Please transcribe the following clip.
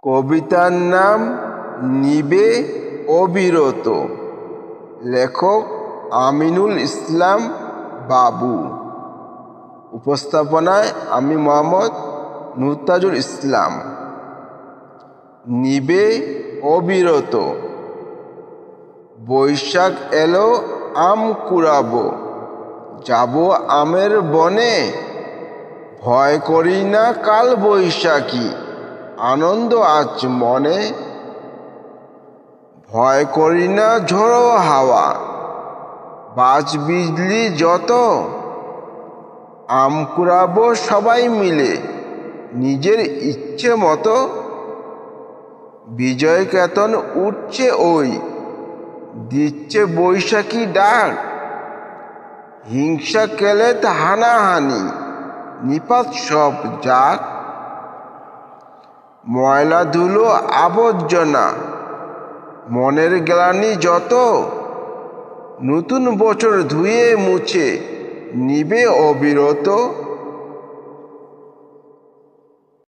কবিতার নাম নিবে অবিরত। লেখক আমিনুল ইসলাম বাবু। উপস্থাপনায় আমি মোহাম্মদ মুরতাজুল ইসলাম। নিবে অবিরত। বৈশাখ এলো আম কুড়াবো, যাব আমের বনে। ভয় করি না কাল বৈশাখী, আনন্দ আজ মনে। ভয় করি না ঝড়ো হাওয়া, বাজ বিজলি যত। আম কুড়াবো সবাই মিলে নিজের ইচ্ছে মতো। বিজয় কেতন উঠছে ওই, দিচ্ছে বৈশাখী ডাক। হিংসা কেলেত হানাহানি, নিপাত সব যাক। ময়লা ধুলো আবর্জনা, মনের গ্লানি যত। নতুন বছর ধুয়ে মুছে নিবে অবিরত।